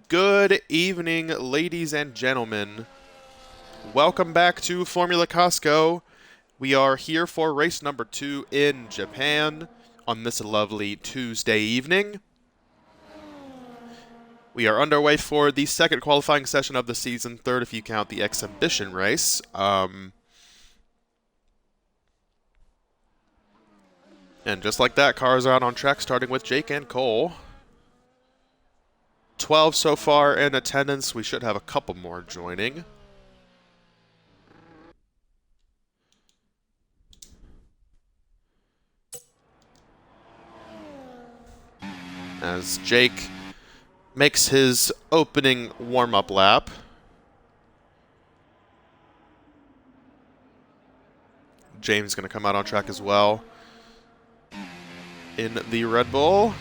Good evening, ladies and gentlemen. Welcome back to Formula Costco. We are here for race number 2 in Japan on this lovely Tuesday evening. We are underway for the second qualifying session of the season, third if you count the exhibition race. And just like that, cars are out on track, starting with Jake and Cole. 12 so far in attendance. We should have a couple more joining. As Jake makes his opening warm-up lap. James going to come out on track as well in the Red Bull.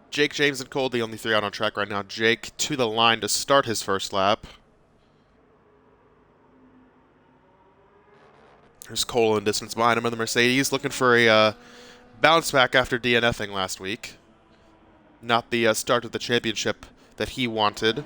Jake, James, and Cole, the only three out on track right now. Jake to the line to start his first lap. There's Cole in distance behind him in the Mercedes, looking for a bounce back after DNFing last week. Not the start of the championship that he wanted.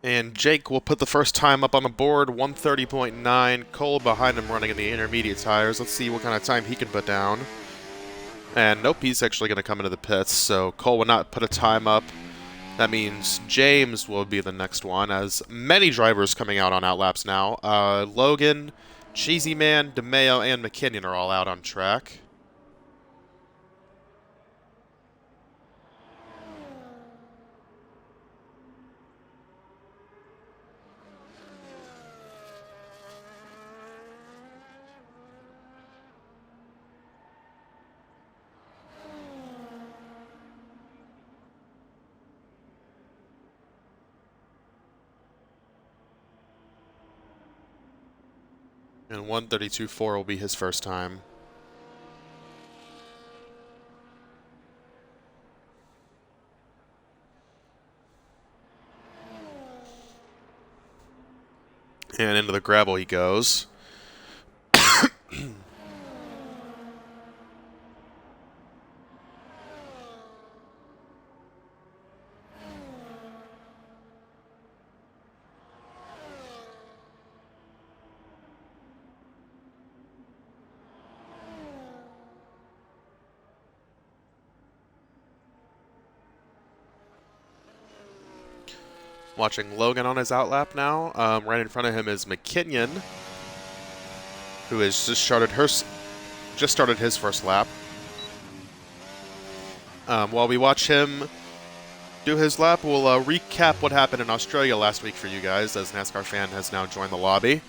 And Jake will put the first time up on the board, 130.9. Cole behind him running in the intermediate tires. Let's see what kind of time he can put down. And nope, he's actually going to come into the pits, so Cole will not put a time up. That means James will be the next one, as many drivers coming out on outlaps now. Logan, Cheesy Man, DeMeo, and McKinnon are all out on track. And 132.4 will be his first time. And into the gravel he goes. Watching Logan on his outlap now. Right in front of him is McKinnon, who has just started his first lap. While we watch him do his lap, we'll recap what happened in Australia last week for you guys, as NASCAR fan has now joined the lobby.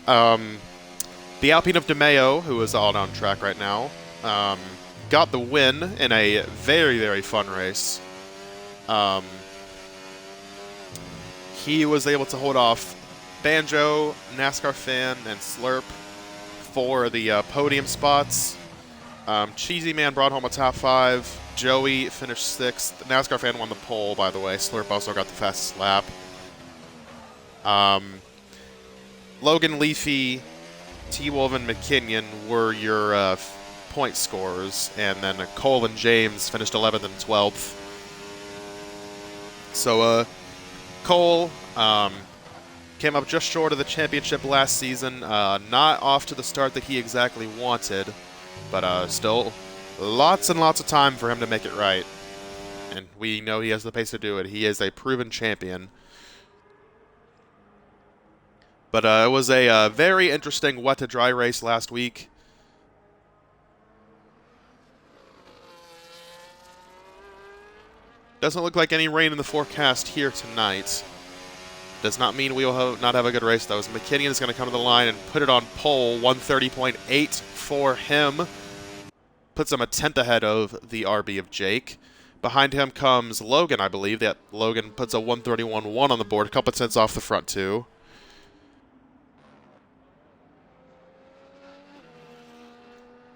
The Alpine of DeMeo, who is out on track right now, got the win in a very, very fun race. He was able to hold off Banjo, NASCAR Fan, and Slurp for the podium spots. Cheesy Man brought home a top 5. Joey finished 6th. NASCAR fan won the pole, by the way. Slurp also got the fastest lap. Logan, Leafy, T-Wolf, and McKinnon were your point scorers, and then Cole and James finished 11th and 12th. So Cole came up just short of the championship last season. Not off to the start that he exactly wanted, but still lots and lots of time for him to make it right. And we know he has the pace to do it. He is a proven champion. But it was a very interesting wet to dry race last week. Doesn't look like any rain in the forecast here tonight. Does not mean we will not have a good race, though, as McKinnon is going to come to the line and put it on pole. 130.8 for him. Puts him a tenth ahead of the RB of Jake. Behind him comes Logan, I believe. That Logan puts a 131.1 on the board. A couple tenths off the front, too.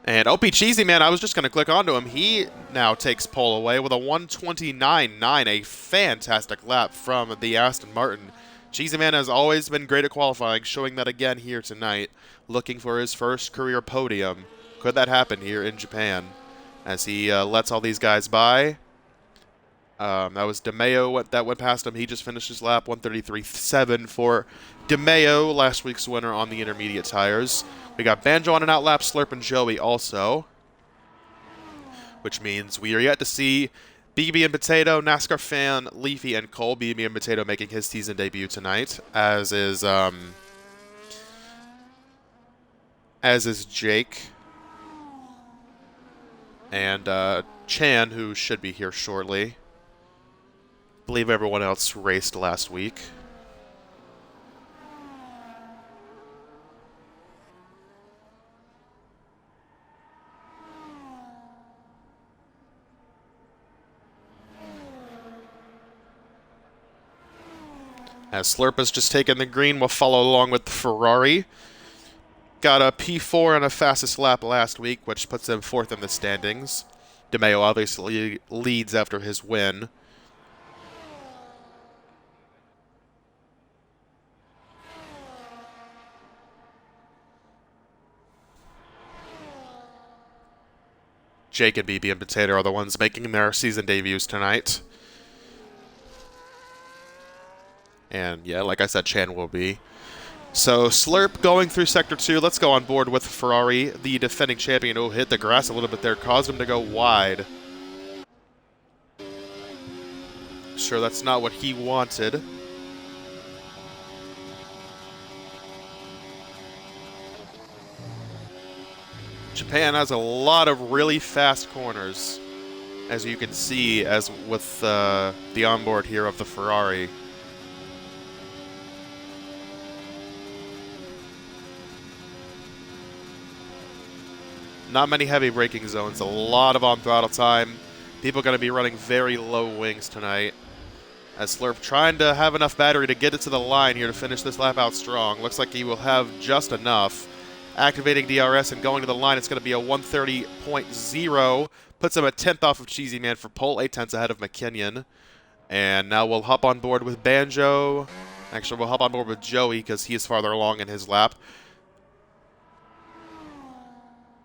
And OP Cheesy Man, I was just going to click onto him. He now takes pole away with a 129.9, a fantastic lap from the Aston Martin. Cheesy Man has always been great at qualifying, showing that again here tonight, looking for his first career podium. Could that happen here in Japan as he lets all these guys by? That was DeMeo that went past him. He just finished his lap, 133.7 for DeMeo, last week's winner on the intermediate tires. We got Banjo on an outlap, Slurp and Joey also, which means we are yet to see BB and Potato, NASCAR fan, Leafy, and Cole. BB and Potato making his season debut tonight, as is Jake and Chan, who should be here shortly. I believe everyone else raced last week. As Slurp has just taken the green, we'll follow along with the Ferrari. Got a P4 and a fastest lap last week, which puts him 4th in the standings. DeMeo obviously leads after his win. Jake and BB and Potato are the ones making their season debuts tonight. And yeah, like I said, Chan will be. So Slurp going through Sector 2. Let's go on board with Ferrari, the defending champion, who hit the grass a little bit there, caused him to go wide. Sure, that's not what he wanted. Japan has a lot of really fast corners, as you can see, as with the onboard here of the Ferrari. Not many heavy braking zones, a lot of on-throttle time. People are going to be running very low wings tonight. As Slurp trying to have enough battery to get it to the line here to finish this lap out strong. Looks like he will have just enough. Activating DRS and going to the line, it's going to be a 130.0. Puts him a 10th off of Cheesy Man for pole, 8 tenths ahead of McKinnon. And now we'll hop on board with Banjo. Actually, we'll hop on board with Joey because he is farther along in his lap.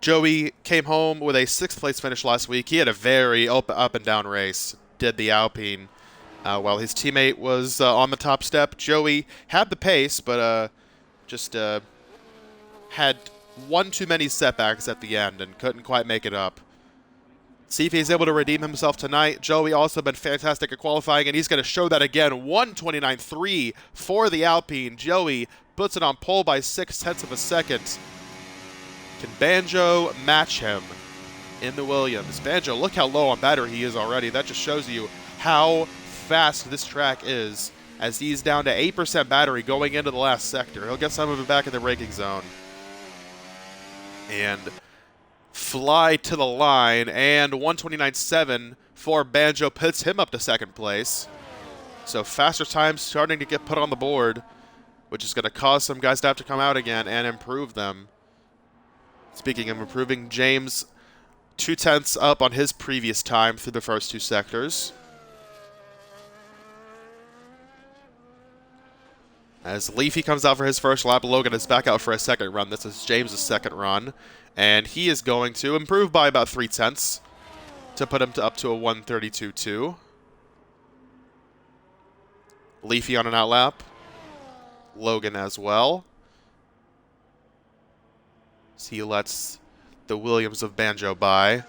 Joey came home with a 6th place finish last week. He had a very up and down race. Did the Alpine while his teammate was on the top step. Joey had the pace, but just had one too many setbacks at the end and couldn't quite make it up. See if he's able to redeem himself tonight. Joey also been fantastic at qualifying, and he's going to show that again. 129.3 for the Alpine. Joey puts it on pole by 0.6 of a second. Can Banjo match him in the Williams? Banjo, look how low on battery he is already. That just shows you how fast this track is, as he's down to 8% battery going into the last sector. He'll get some of it back in the braking zone. And fly to the line, and 129.7 for Banjo puts him up to 2nd place. So faster times starting to get put on the board, which is going to cause some guys to have to come out again and improve them. Speaking of improving, James 0.2 up on his previous time through the first two sectors. As Leafy comes out for his first lap, Logan is back out for a second run. This is James' second run, and he is going to improve by about 0.3 to put him up to a 132.2. Leafy on an outlap. Logan as well. As he lets the Williams of Banjo by.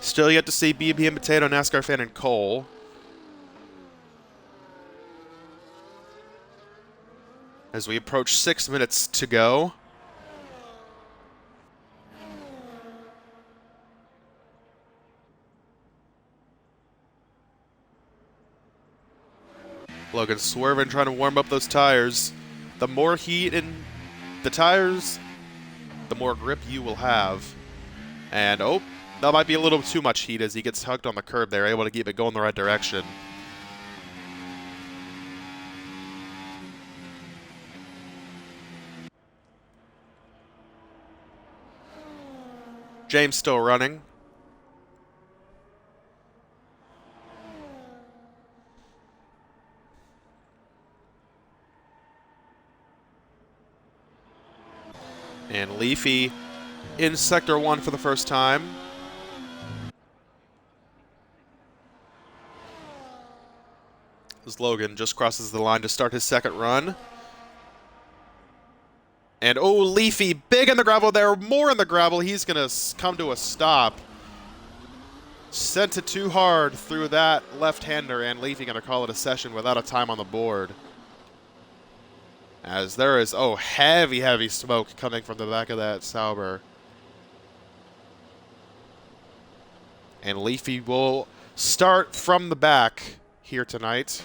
Still yet to see BB and Potato, NASCAR Fan, and Cole. As we approach 6 minutes to go. Logan swerving, trying to warm up those tires. The more heat in the tires, the more grip you will have. And, oh, that might be a little too much heat as he gets hugged on the curb there, able to keep it going the right direction. James still running. And Leafy in Sector 1 for the first time. As Logan just crosses the line to start his second run. And, oh, Leafy, big in the gravel there, more in the gravel. He's going to come to a stop. Sent it too hard through that left-hander, and Leafy going to call it a session without a time on the board. As there is, oh, heavy, heavy smoke coming from the back of that Sauber. And Leafy will start from the back here tonight.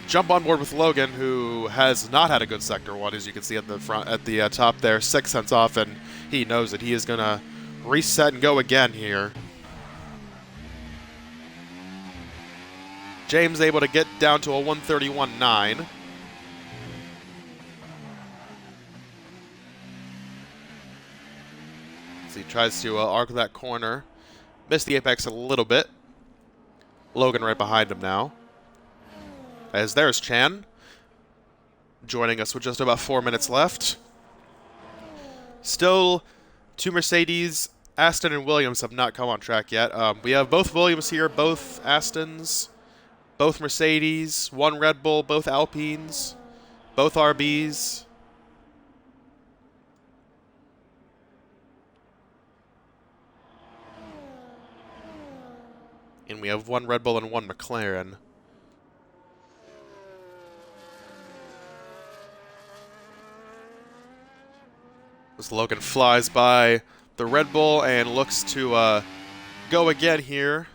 Jump on board with Logan, who has not had a good Sector 1, as you can see at the front, at the top there. 6 cents off, and he knows that he is going to reset and go again here. James able to get down to a 131.9. As he tries to arc that corner. Missed the apex a little bit. Logan right behind him now. As there's Chan, joining us with just about 4 minutes left. Still, two Mercedes, Aston and Williams have not come on track yet. We have both Williams here, both Astons, both Mercedes, one Red Bull, both Alpines, both RBs. And we have one Red Bull and one McLaren. As Logan flies by the Red Bull and looks to go again here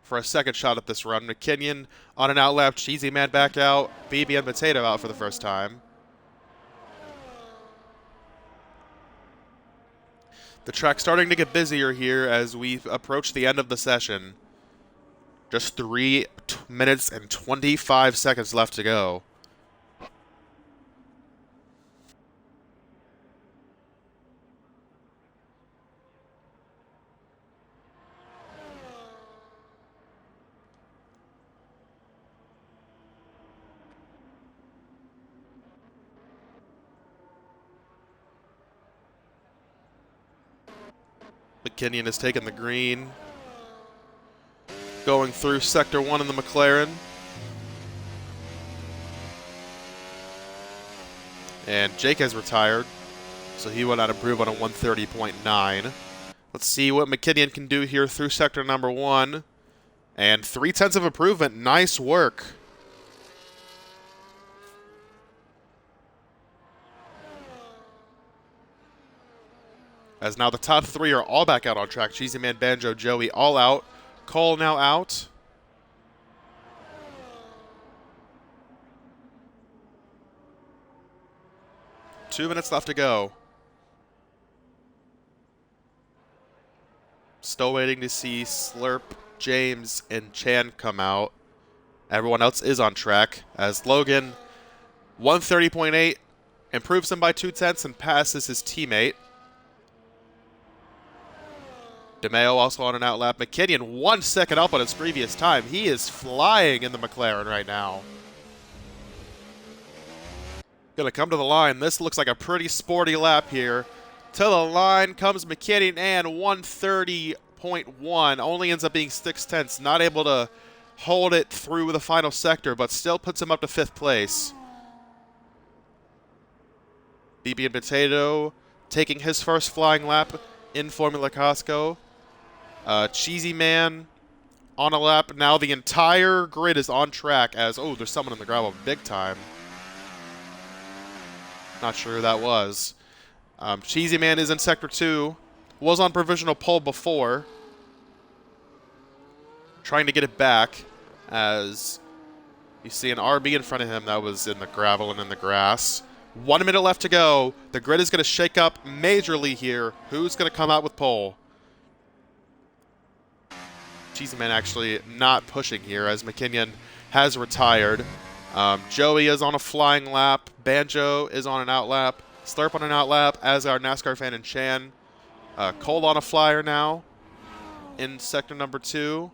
for a second shot at this run. McKinnon on an outlap, Cheesy Man back out, BB and Potato out for the first time. The track's starting to get busier here as we approach the end of the session. Just 3 minutes and 25 seconds left to go. McKinnon has taken the green. Going through Sector 1 in the McLaren. And Jake has retired, so he will not improve on a 130.9. Let's see what McKinnon can do here through Sector number 1. And 0.3 of improvement. Nice work. As now the top 3 are all back out on track. Cheesy Man, Banjo, Joey all out. Cole now out. Two minutes left to go. Still waiting to see Slurp, James, and Chan come out. Everyone else is on track, as Logan, 130.8, improves him by 0.2 and passes his teammate. DeMeo also on an outlap. McKinnon 1 second up on his previous time. He is flying in the McLaren right now. Gonna come to the line. This looks like a pretty sporty lap here. To the line comes McKinnon, and 130.1 only ends up being 0.6. Not able to hold it through the final sector, but still puts him up to 5th place. BB and Potato taking his first flying lap in Formula Costco. Cheesy Man on a lap. Now the entire grid is on track as, oh, there's someone in the gravel big time. Not sure who that was. Cheesy Man is in Sector 2. Was on provisional pole before. Trying to get it back as you see an RB in front of him that was in the gravel and in the grass. 1 minute left to go. The grid is going to shake up majorly here. Who's going to come out with pole? Cheesy Man actually not pushing here as McKinnon has retired. Joey is on a flying lap. Banjo is on an outlap. Slurp on an outlap, as our NASCAR fan and Chan. Cole on a flyer now in sector number 2.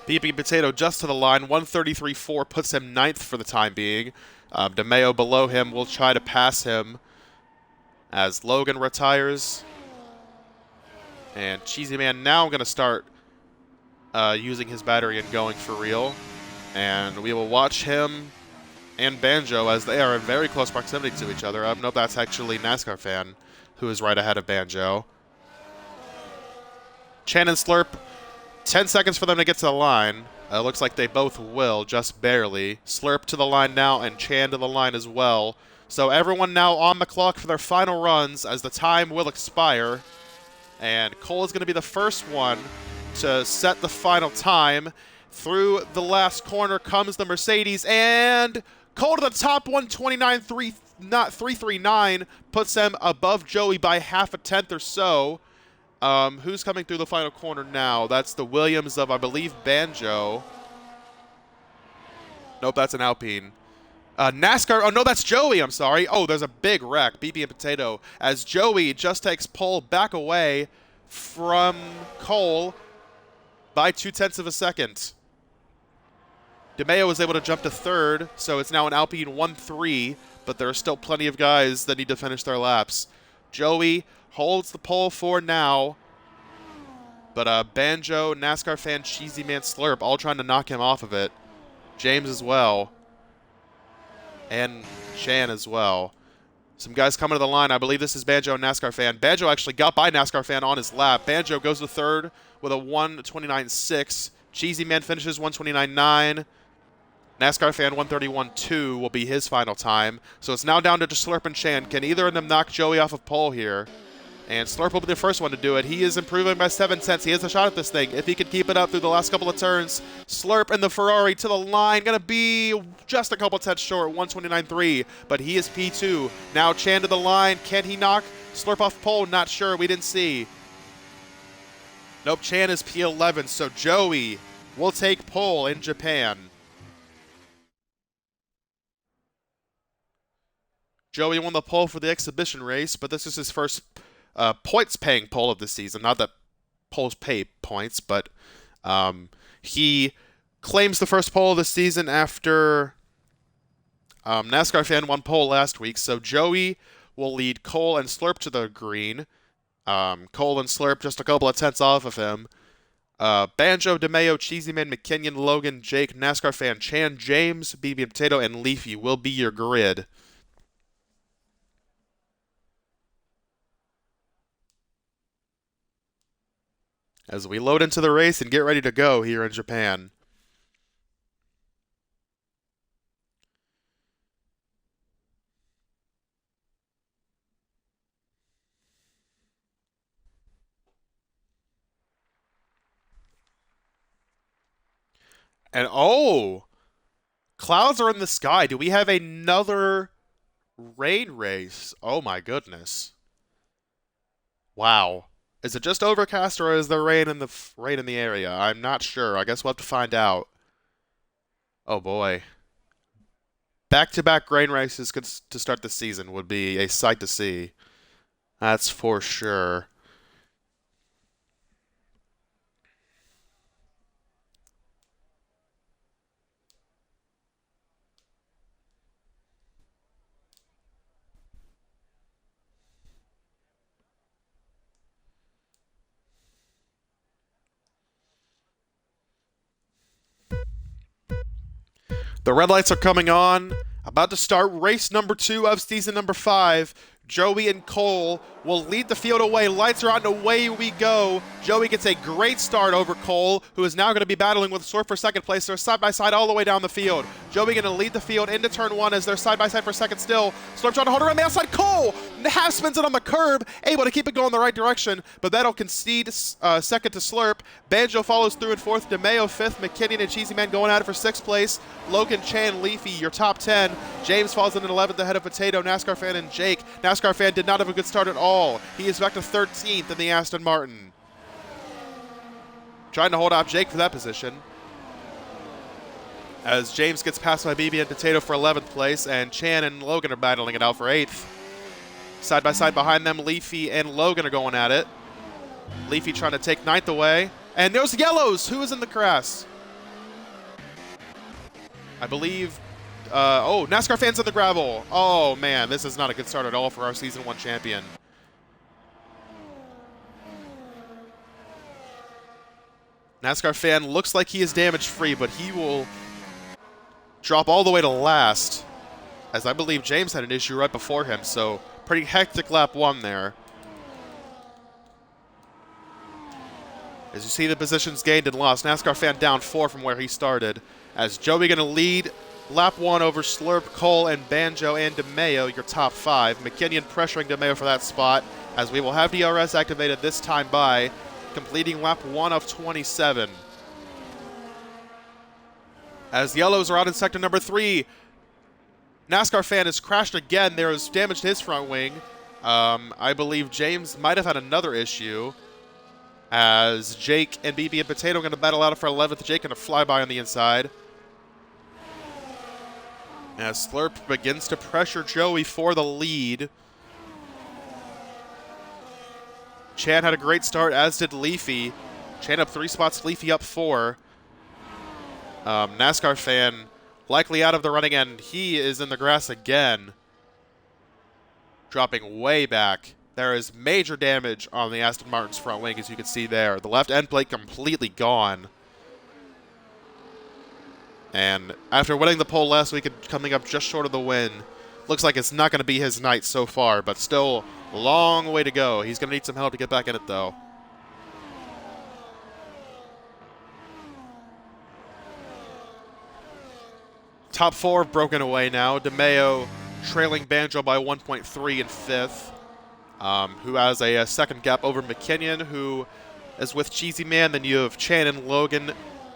BB Potato just to the line. 133.4 puts him 9th for the time being. DeMeo below him will try to pass him as Logan retires. And Cheesy Man now going to start using his battery and going for real. And we will watch him and Banjo as they are in very close proximity to each other. Nope, that's actually NASCAR fan who is right ahead of Banjo. Chan and Slurp, 10 seconds for them to get to the line. Looks like they both will, just barely. Slurp to the line now and Chan to the line as well. So everyone now on the clock for their final runs as the time will expire. And Cole is going to be the first one to set the final time. Through the last corner comes the Mercedes, and Cole to the top, 129.339, puts them above Joey by half a tenth or so. Who's coming through the final corner now? That's the Williams of, I believe, Banjo. Nope, that's an Alpine. NASCAR, oh no, that's Joey, I'm sorry. Oh, there's a big wreck, BB and Potato, as Joey just takes pole back away from Cole by 0.2 of a second. DeMeo was able to jump to 3rd, so it's now an Alpine 1-3, but there are still plenty of guys that need to finish their laps. Joey holds the pole for now, but Banjo, NASCAR fan, Cheesy Man, Slurp all trying to knock him off of it. James as well. And Chan as well. Some guys coming to the line. I believe this is Banjo and NASCAR fan. Banjo actually got by NASCAR fan on his lap. Banjo goes to 3rd with a 129.6. Cheesy Man finishes 129.9. NASCAR fan 131.2 will be his final time. So it's now down to just Slurp and Chan. Can either of them knock Joey off of pole here? And Slurp will be the first one to do it. He is improving by 0.7. He has a shot at this thing. If he can keep it up through the last couple of turns. Slurp and the Ferrari to the line. Going to be just a couple tenths short, 129.3. But he is P2. Now Chan to the line. Can he knock Slurp off pole? Not sure. We didn't see. Nope, Chan is P11. So Joey will take pole in Japan. Joey won the pole for the exhibition race, but this is his first points-paying pole of the season. Not that poles pay points, but he claims the first pole of the season after NASCAR fan won pole last week. So Joey will lead Cole and Slurp to the green. Cole and Slurp just a couple of tenths off of him. Banjo, DeMeo, Cheesy Man, McKinnon, Logan, Jake, NASCAR fan, Chan, James, BB and Potato, and Leafy will be your grid. As we load into the race and get ready to go here in Japan. And oh, clouds are in the sky. Do we have another rain race? Oh my goodness. Wow. Is it just overcast or is there rain in the area? I'm not sure. I guess we'll have to find out. Oh boy. Back-to-back grain races to start the season would be a sight to see. That's for sure. The red lights are coming on. About to start race number 2 of season number 5. Joey and Cole will lead the field away. Lights are on, and away we go. Joey gets a great start over Cole, who is now going to be battling with Slurp for second place. They're side by side all the way down the field. Joey going to lead the field into turn 1 as they're side by side for second still. Slurp trying to hold around the outside. Cole half spins it on the curb, able to keep it going the right direction, but that'll concede second to Slurp. Banjo follows through in 4th. DeMeo 5th. McKinnon and Cheesy Man going at it for 6th place. Logan, Chan, Leafy, your top 10. James falls in at 11th ahead of Potato, NASCAR Fan, and Jake. NASCAR Fan did not have a good start at all. He is back to 13th in the Aston Martin. Trying to hold off Jake for that position, as James gets passed by BB and Potato for 11th place, and Chan and Logan are battling it out for 8th. Side by side behind them, Leafy and Logan are going at it. Leafy trying to take 9th away, and there's Yellows. Who is in the crash? I believe, NASCAR Fans in the gravel. Oh man, this is not a good start at all for our Season 1 champion. NASCAR Fan looks like he is damage-free, but he will drop all the way to last, as I believe James had an issue right before him, so pretty hectic lap 1 there. As you see the positions gained and lost, NASCAR Fan down 4 from where he started, as Joey going to lead lap 1 over Slurp, Cole, and Banjo and DeMeo, your top 5. McKinnon pressuring DeMeo for that spot, as we will have DRS activated this time by completing lap 1 of 27. As the Yellows are out in sector number 3, NASCAR Fan has crashed again. There is damage to his front wing. I believe James might have had another issue, as Jake and BB and Potato are going to battle out for 11th. Jake going to fly by on the inside, as Slurp begins to pressure Joey for the lead. Chan had a great start, as did Leafy. Chan up 3 spots, Leafy up 4. NASCAR Fan likely out of the running, and he is in the grass again, dropping way back. There is major damage on the Aston Martin's front wing, as you can see there. The left end plate completely gone. And after winning the pole last week and coming up just short of the win, looks like it's not going to be his night so far, but still a long way to go. He's going to need some help to get back in it, though. Top 4 have broken away now. DeMeo trailing Banjo by 1.3 in 5th, who has a second gap over McKinnon, who is with Cheesy Man. Then you have Chan and Logan,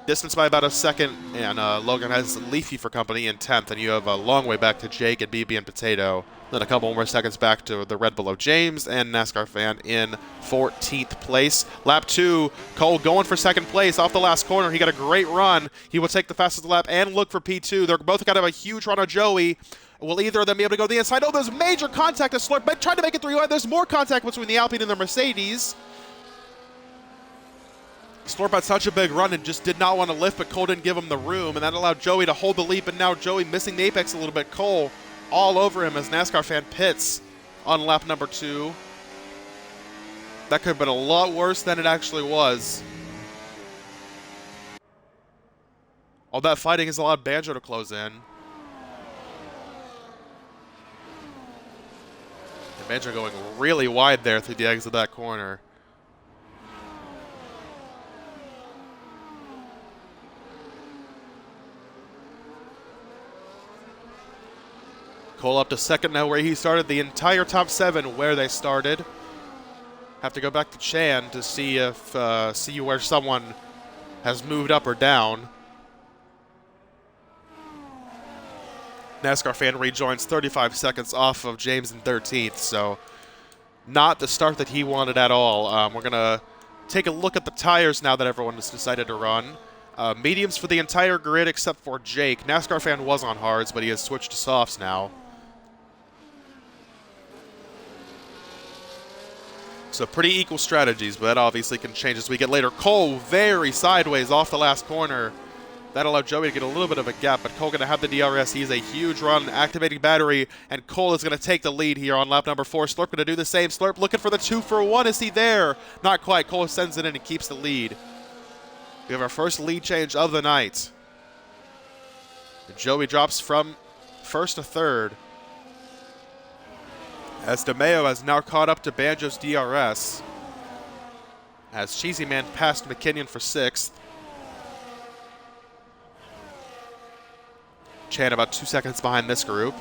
distance by about a second, and Logan has Leafy for company in 10th, and you have a long way back to Jake and BB and Potato. Then a couple more seconds back to the red below James and NASCAR Fan in 14th place. Lap 2, Cole going for second place off the last corner. He got a great run. He will take the fastest lap and look for P2. They're both got to have a huge run on Joey. Will either of them be able to go to the inside? Oh, there's major contact to Slurp, but trying to make it 3 wide. There's more contact between the Alpine and the Mercedes. Slurp had such a big run and just did not want to lift, but Cole didn't give him the room, and that allowed Joey to hold the lead, but now Joey missing the apex a little bit. Cole all over him as NASCAR Fan pits on lap number 2. That could have been a lot worse than it actually was. All that fighting has allowed Banjo to close in. And Banjo going really wide there through the exit of that corner. Cole up to second now where he started. The entire top 7 where they started. Have to go back to Chan to see if see where someone has moved up or down. NASCAR Fan rejoins 35 seconds off of James in 13th, so not the start that he wanted at all. We're going to take a look at the tires now that everyone has decided to run. Mediums for the entire grid except for Jake. NASCAR fan was on hards, but he has switched to softs now. So pretty equal strategies, but that obviously can change as we get later. Cole very sideways off the last corner. That allowed Joey to get a little bit of a gap, but Cole going to have the DRS. He's a huge run, activating battery, and Cole is going to take the lead here on lap number 4. Slurp going to do the same. Slurp looking for the 2-for-1. Is he there? Not quite. Cole sends it in and keeps the lead. We have our first lead change of the night. And Joey drops from first to third, as DeMeo has now caught up to Banjo's DRS, as Cheesy Man passed McKinnon for 6th. Chan about 2 seconds behind this group.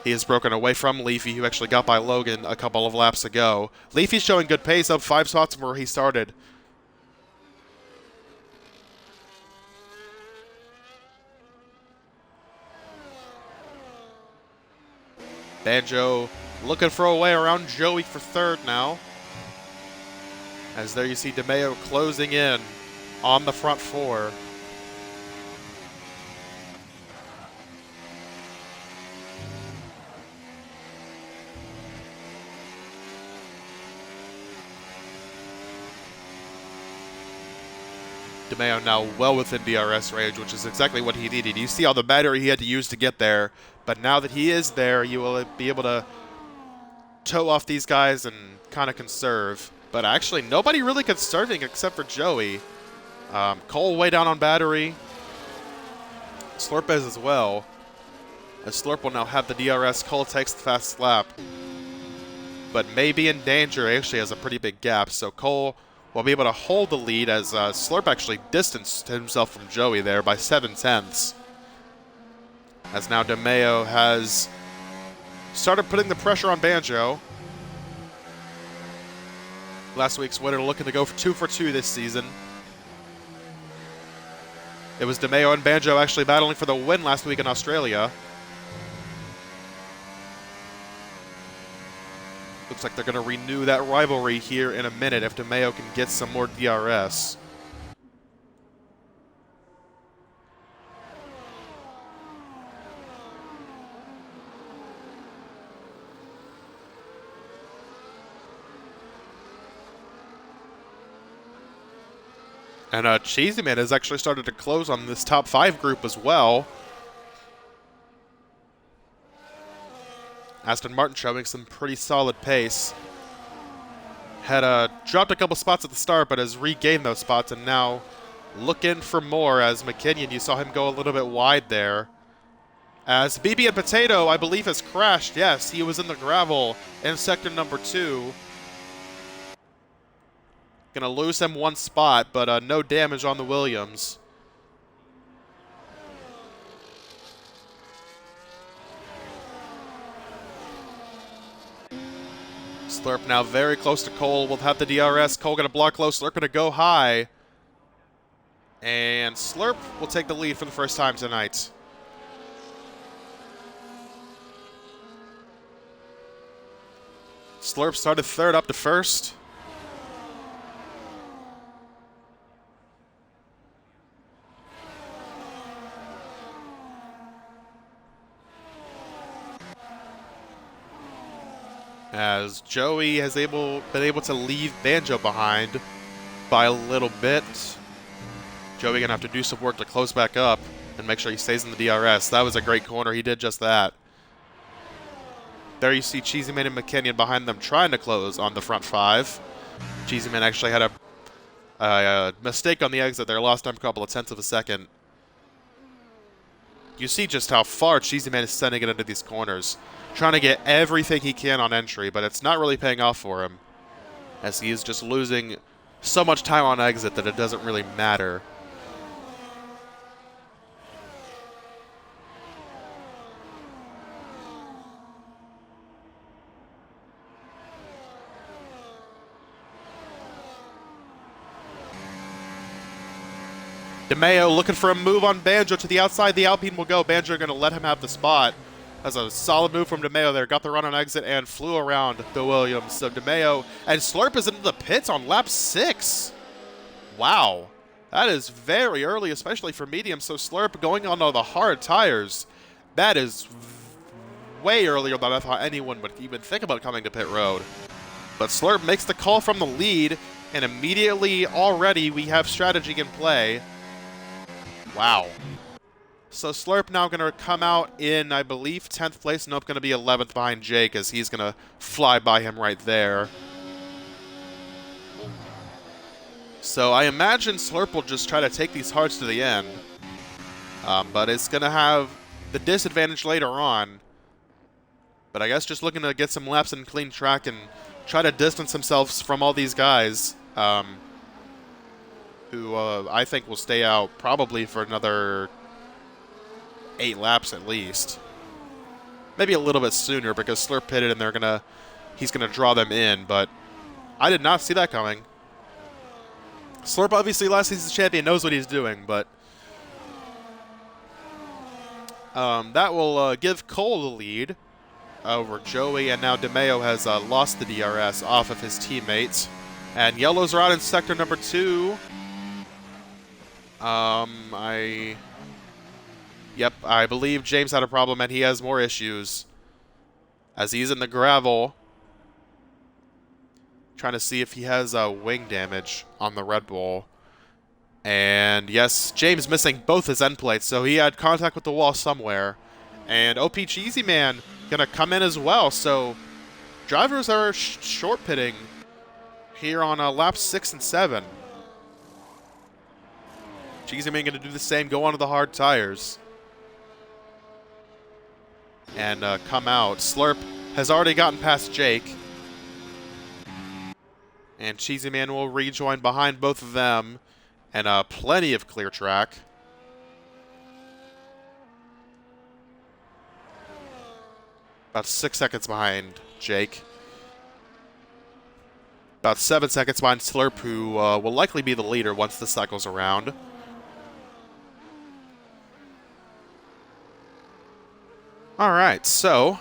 He has broken away from Leafy, who actually got by Logan a couple of laps ago. Leafy's showing good pace, up 5 spots from where he started. Banjo looking for a way around Joey for third now. As there you see DeMeo closing in on the front 4. DeMeo now well within DRS range, which is exactly what he needed. You see all the battery he had to use to get there, but now that he is there, you will be able to tow off these guys and kind of conserve. But actually, nobody really conserving except for Joey. Cole way down on battery. Slurp is as well. As Slurp will now have the DRS, Cole takes the fast lap. But maybe in danger, actually has a pretty big gap, so Cole will be able to hold the lead as Slurp actually distanced himself from Joey there by 7/10. As now DeMeo has started putting the pressure on Banjo. Last week's winner looking to go for 2 for 2 this season. It was DeMeo and Banjo actually battling for the win last week in Australia. Looks like they're going to renew that rivalry here in a minute if DeMeo can get some more DRS. And Cheesy Man has actually started to close on this top 5 group as well. Aston Martin showing some pretty solid pace. Had dropped a couple spots at the start, but has regained those spots and now looking for more as McKinnon, you saw him go a little bit wide there. As BB and Potato, I believe, has crashed. Yes, he was in the gravel in sector number 2. Gonna lose him 1 spot, but no damage on the Williams. Slurp now very close to Cole. Will have the DRS. Cole gonna block low. Slurp gonna go high. And Slurp will take the lead for the first time tonight. Slurp started third up to first. As Joey has been able to leave Banjo behind by a little bit. Joey gonna have to do some work to close back up and make sure he stays in the DRS. That was a great corner. He did just that. There you see Cheesy Man and McKinnon behind them trying to close on the front 5. Cheesy Man actually had a mistake on the exit there. Lost time a couple of tenths of a second. You see just how far Cheesy Man is sending it into these corners. Trying to get everything he can on entry, but it's not really paying off for him, as he is just losing so much time on exit that it doesn't really matter. DeMeo looking for a move on Banjo to the outside. The Alpine will go. Banjo going to let him have the spot. That's a solid move from DeMayo there. Got the run on exit and flew around the Williams. So DeMayo and Slurp is into the pits on lap 6. Wow. That is very early, especially for medium. So Slurp going on the hard tires. That is way earlier than I thought anyone would even think about coming to pit road. But Slurp makes the call from the lead, and immediately already we have strategy in play. Wow. So Slurp now going to come out in, I believe, 10th place. Nope, going to be 11th behind Jake, as he's going to fly by him right there. So I imagine Slurp will just try to take these hards to the end. But it's going to have the disadvantage later on. But I guess just looking to get some laps in clean track and try to distance themselves from all these guys who I think will stay out probably for another 8 laps at least. Maybe a little bit sooner because Slurp pitted and he's gonna draw them in, but I did not see that coming. Slurp, obviously last season's champion, knows what he's doing, but that will give Cole the lead over Joey, and now DeMayo has lost the DRS off of his teammates. And yellows are out in sector number 2. Yep, I believe James had a problem, and he has more issues as he's in the gravel, trying to see if he has wing damage on the Red Bull. And yes, James missing both his end plates, so he had contact with the wall somewhere. And OP Cheesy Man going to come in as well, so drivers are short pitting here on laps 6 and 7. Cheesy Man going to do the same, go onto the hard tires and come out. Slurp has already gotten past Jake, and Cheesy Man will rejoin behind both of them, and plenty of clear track. About 6 seconds behind Jake. About 7 seconds behind Slurp, who will likely be the leader once the cycle's around. All right, so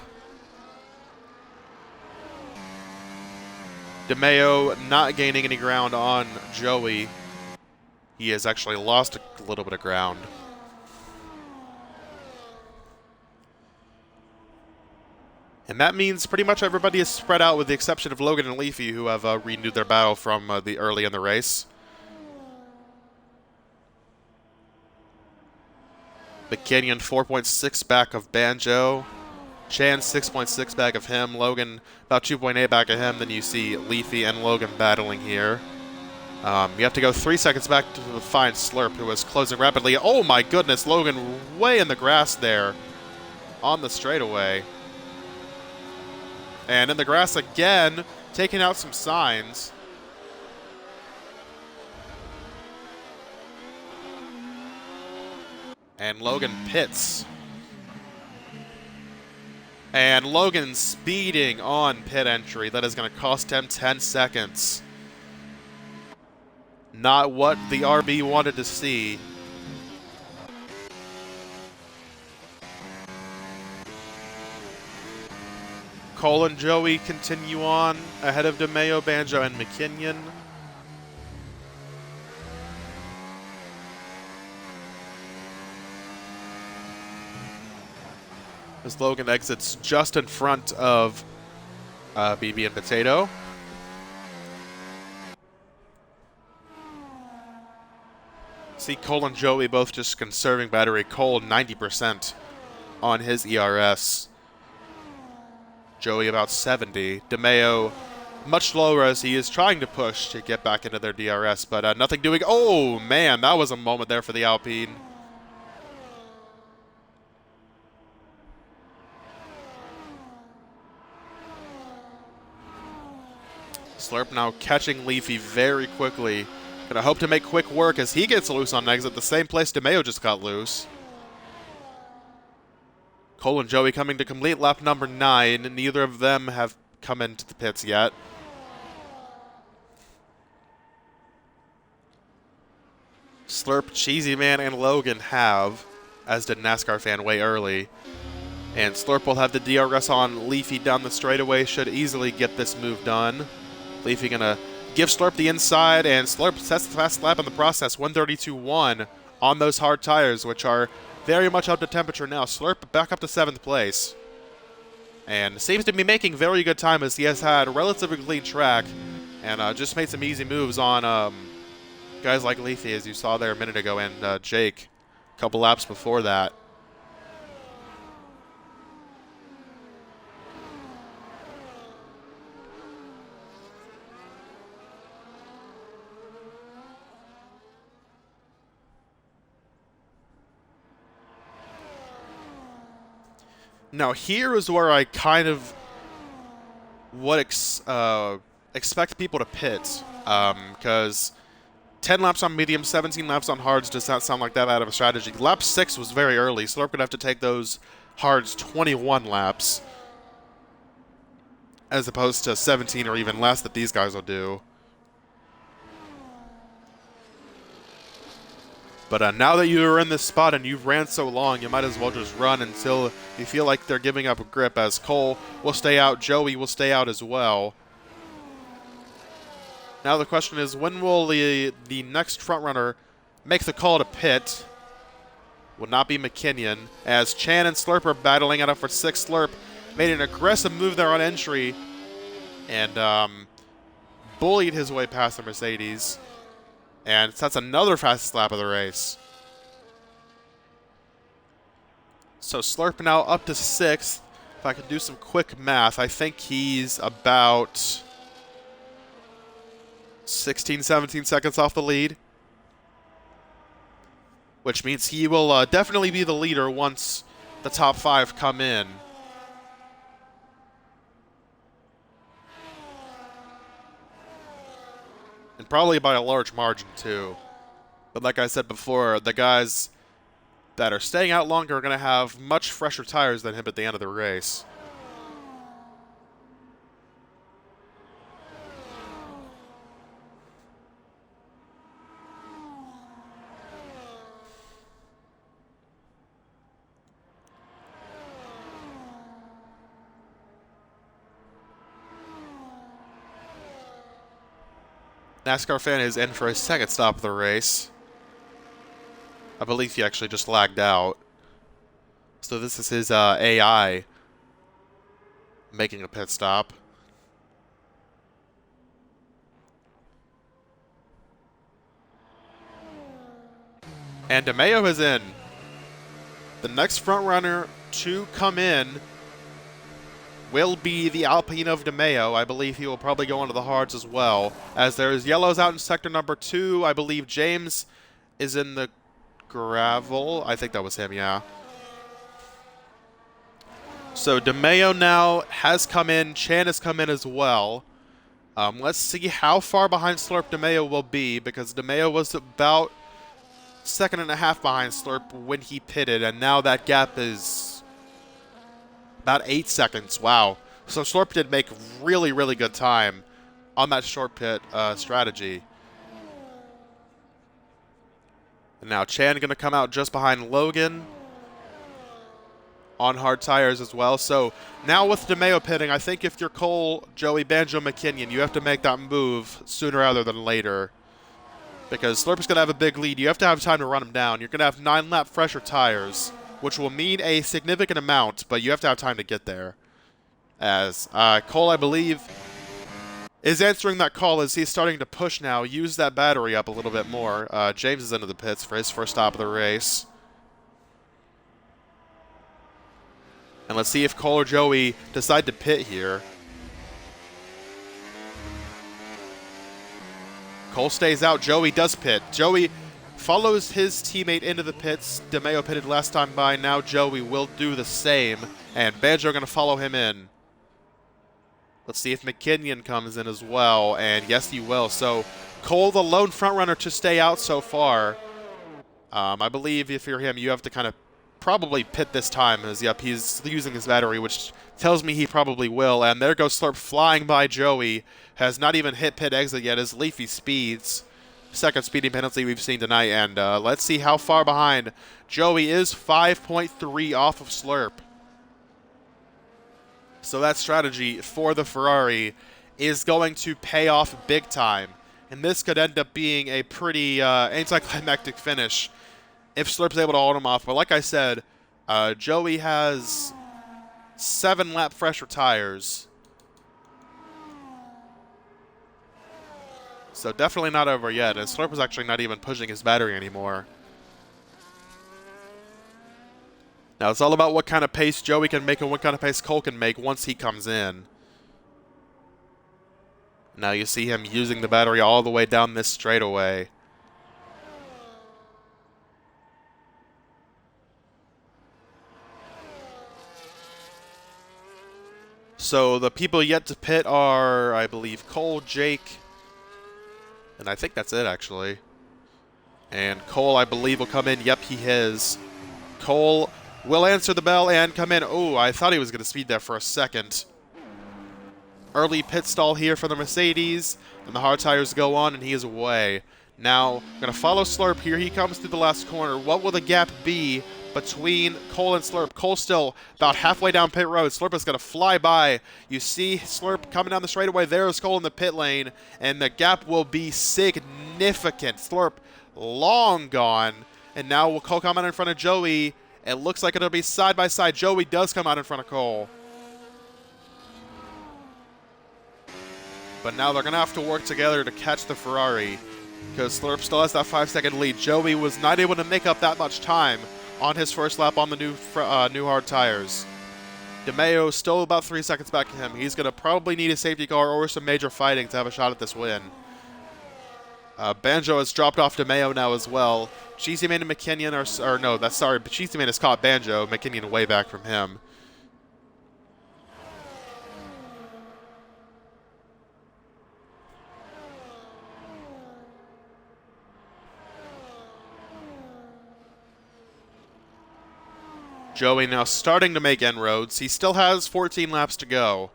DeMayo not gaining any ground on Joey. He has actually lost a little bit of ground. And that means pretty much everybody is spread out with the exception of Logan and Leafy, who have renewed their battle from the early in the race. McKinnon 4.6 back of Banjo. Chan 6.6 back of him. Logan about 2.8 back of him. Then you see Leafy and Logan battling here. You have to go 3 seconds back to find Slurp, who is closing rapidly. Oh my goodness, Logan way in the grass there on the straightaway. And in the grass again, taking out some signs. And Logan pits. And Logan speeding on pit entry. That is going to cost him 10 seconds. Not what the RB wanted to see. Cole and Joey continue on ahead of DeMayo, Banjo, and McKinnon. As Logan exits just in front of BB and Potato. See Cole and Joey both just conserving battery. Cole 90% on his ERS. Joey about 70. DeMayo much lower as he is trying to push to get back into their DRS, but nothing doing. Oh man, that was a moment there for the Alpine. Slurp now catching Leafy very quickly. Gonna hope to make quick work as he gets loose on exit, the same place DeMayo just got loose. Cole and Joey coming to complete lap number 9, and neither of them have come into the pits yet. Slurp, Cheesy Man, and Logan have, as did NASCAR Fan way early. And Slurp will have the DRS on Leafy down the straightaway, should easily get this move done. Leafy gonna give Slurp the inside, and Slurp sets the fast lap in the process, 132.1 on those hard tires, which are very much up to temperature now. Slurp back up to 7th place. And seems to be making very good time as he has had a relatively clean track and just made some easy moves on guys like Leafy, as you saw there a minute ago, and Jake a couple laps before that. Now here is where I kind of would expect people to pit, because 10 laps on medium, 17 laps on hards does not sound like that bad of a strategy. Lap 6 was very early. Slurp would have to take those hards 21 laps, as opposed to 17 or even less that these guys will do. But now that you're in this spot and you've ran so long, you might as well just run until you feel like they're giving up a grip, as Cole will stay out, Joey will stay out as well. Now the question is, when will the next frontrunner make the call to pit? Will not be McKinnon, as Chan and Slurp are battling it up for 6th. Slurp made an aggressive move there on entry and bullied his way past the Mercedes. And that's another fastest lap of the race. So Slurp now up to 6th. If I can do some quick math, I think he's about 16, 17 seconds off the lead. Which means he will definitely be the leader once the top 5 come in. And probably by a large margin, too. But like I said before, the guys that are staying out longer are going to have much fresher tires than him at the end of the race. NASCAR fan is in for his 2nd stop of the race. I believe he actually just lagged out. So this is his AI making a pit stop. And DeMeo is in. The next front runner to come in will be the Alpine of DeMeo. I believe he will probably go into the hards as well, as there's yellows out in sector number 2. I believe James is in the gravel. I think that was him, yeah. So DeMeo now has come in. Chan has come in as well. Let's see how far behind Slurp DeMeo will be, because DeMeo was about 1.5 seconds behind Slurp when he pitted, and now that gap is about 8 seconds. Wow. So Slurp did make really, really good time on that short pit strategy. And now Chan going to come out just behind Logan on hard tires as well. So now with DeMeo pitting, I think if you're Cole, Joey, Banjo, McKinnon, you have to make that move sooner rather than later, because Slurp is going to have a big lead. You have to have time to run him down. You're going to have 9-lap fresher tires, which will mean a significant amount, but you have to have time to get there. As Cole, I believe, is answering that call as he's starting to push now, use that battery up a little bit more. James is into the pits for his first stop of the race. And let's see if Cole or Joey decide to pit here. Cole stays out. Joey does pit. Joey follows his teammate into the pits. DeMeo pitted last time by. Now Joey will do the same. And Banjo going to follow him in. Let's see if McKinnon comes in as well. And yes, he will. So Cole, the lone frontrunner to stay out so far. I believe if you're him, you have to kind of probably pit this time, as yep, he's using his battery, which tells me he probably will. And there goes Slurp flying by Joey. Has not even hit pit exit yet as Leafy speeds. Second speeding penalty we've seen tonight. And let's see how far behind. Joey is 5.3 off of Slurp. So that strategy for the Ferrari is going to pay off big time. And this could end up being a pretty anticlimactic finish if Slurp's able to hold him off. But like I said, Joey has 7 lap fresher tires. So definitely not over yet. And Slurp is actually not even pushing his battery anymore. Now it's all about what kind of pace Joey can make and what kind of pace Cole can make once he comes in. Now you see him using the battery all the way down this straightaway. So the people yet to pit are, I believe, Cole, Jake, and I think that's it, actually. And Cole, I believe, will come in. Yep, he is. Cole will answer the bell and come in. Oh, I thought he was going to speed there for a second. Early pit stall here for the Mercedes. And the hard tires go on, and he is away. Now, going to follow Slurp. Here he comes through the last corner. What will the gap be between Cole and Slurp? Cole still about halfway down pit road. Slurp is going to fly by. You see Slurp coming down the straightaway. There's Cole in the pit lane, and the gap will be significant. Slurp long gone, and now will Cole come out in front of Joey. It looks like it'll be side by side. Joey does come out in front of Cole. But now they're going to have to work together to catch the Ferrari, because Slurp still has that 5-second lead. Joey was not able to make up that much time on his first lap on the new hard tires. DeMeo still about 3 seconds back to him. He's going to probably need a safety car or some major fighting to have a shot at this win. Banjo has dropped off DeMeo now as well. Cheesy Man and McKinnon but Cheesy Man has caught Banjo. McKinnon way back from him. Joey now starting to make inroads. He still has 14 laps to go.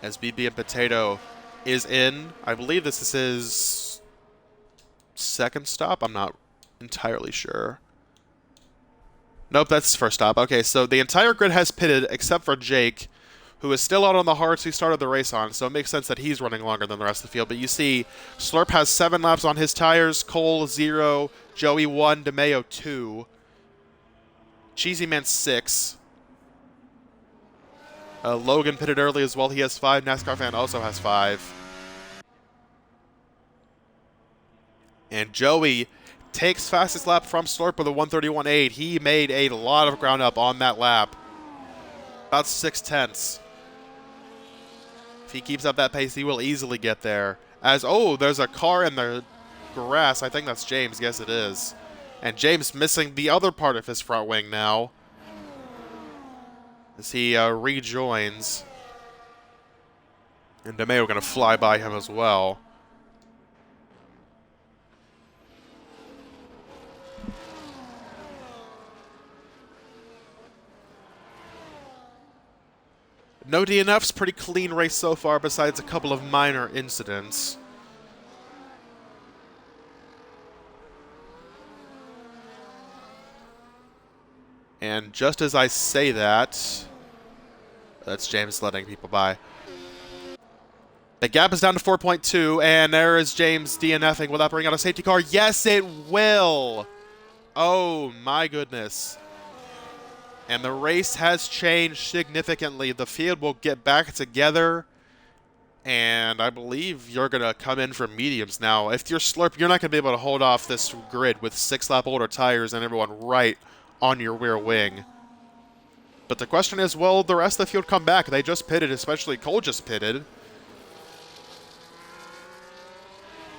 As BB and Potato is in. I believe this is his second stop. I'm not entirely sure. Nope, that's his first stop. Okay, so the entire grid has pitted except for Jake, who is still out on the hards he started the race on, so it makes sense that he's running longer than the rest of the field. But you see, Slurp has 7 laps on his tires, Cole 0, Joey 1, DeMeo 2. Cheesy Man 6. Logan pitted early as well. He has 5. NASCAR Fan also has 5. And Joey takes fastest lap from Slurp with a 1:31.8. He made a lot of ground up on that lap. About 6/10. If he keeps up that pace, he will easily get there. There's a car in the grass. I think that's James. Yes, it is. And James missing the other part of his front wing now as he rejoins. And DeMeo going to fly by him as well. No DNFs, pretty clean race so far besides a couple of minor incidents. And just as I say that, that's James letting people by. The gap is down to 4.2, and there is James DNFing. Will that bring out a safety car? Yes, it will! Oh, my goodness. And the race has changed significantly. The field will get back together, and I believe you're going to come in for mediums now. If you're Slurp, you're not going to be able to hold off this grid with 6-lap older tires and everyone right on your rear wing. But the question is, will the rest of the field come back? They just pitted, especially Cole just pitted.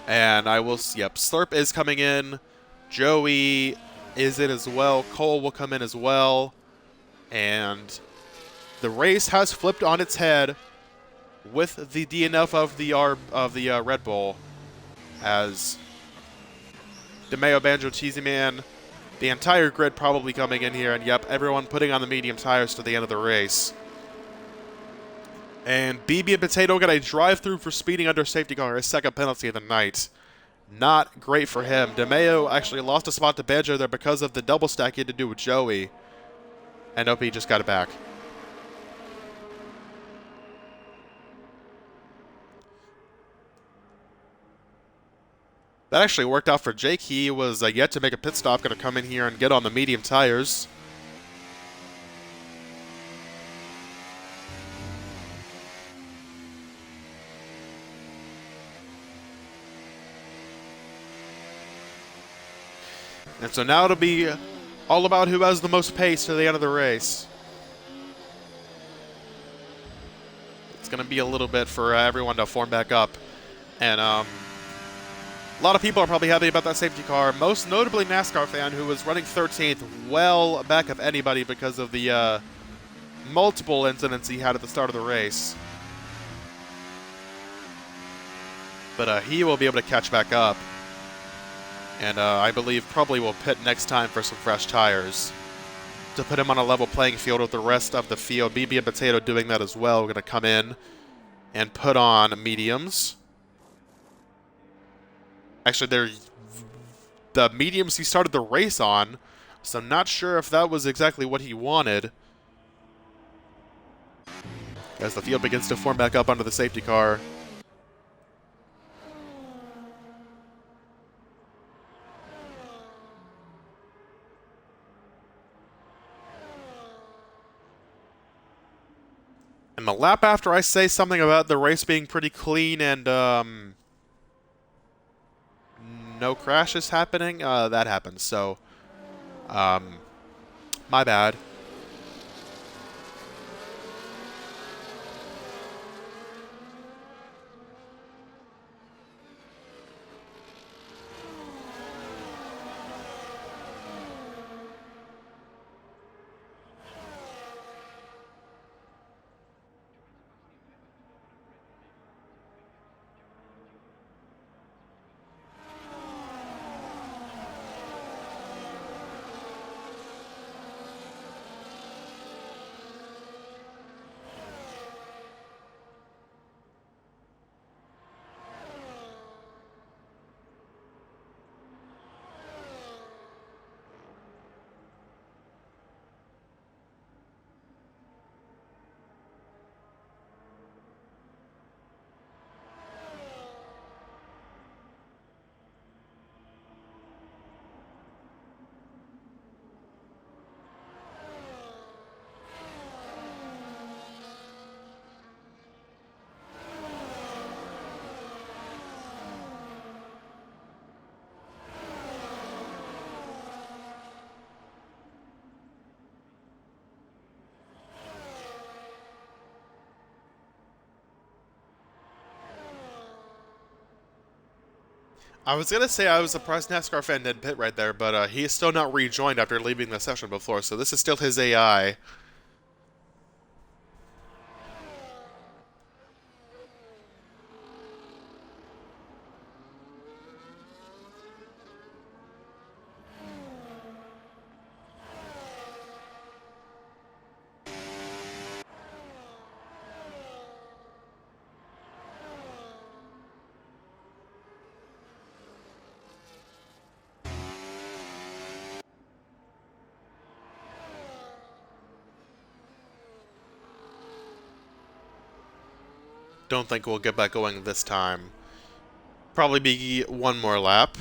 And Slurp is coming in. Joey is in as well. Cole will come in as well. And the race has flipped on its head with the DNF of the Red Bull, as DeMeo, Banjo, Cheesy Man, the entire grid probably coming in here, and yep, everyone putting on the medium tires to the end of the race. And BB and Potato got a drive-through for speeding under safety car, his second penalty of the night. Not great for him. DeMeo actually lost a spot to Banjo there because of the double stack he had to do with Joey. And OP just got it back. That actually worked out for Jake. He was yet to make a pit stop, going to come in here and get on the medium tires. And so now it'll be all about who has the most pace to the end of the race. It's going to be a little bit for everyone to form back up. And a lot of people are probably happy about that safety car, most notably NASCAR fan who was running 13th, well back of anybody because of the multiple incidents he had at the start of the race. But he will be able to catch back up. And I believe probably will pit next time for some fresh tires to put him on a level playing field with the rest of the field. BB and Potato doing that as well. We're going to come in and put on mediums. Actually, they're the mediums he started the race on, so I'm not sure if that was exactly what he wanted. As the field begins to form back up under the safety car. And the lap after I say something about the race being pretty clean and no crashes happening, that happens. So, my bad. I was going to say I was surprised NASCAR fan didn't pit right there, but he is still not rejoined after leaving the session before, so this is still his AI. Don't think we'll get back going this time. Probably be one more lap.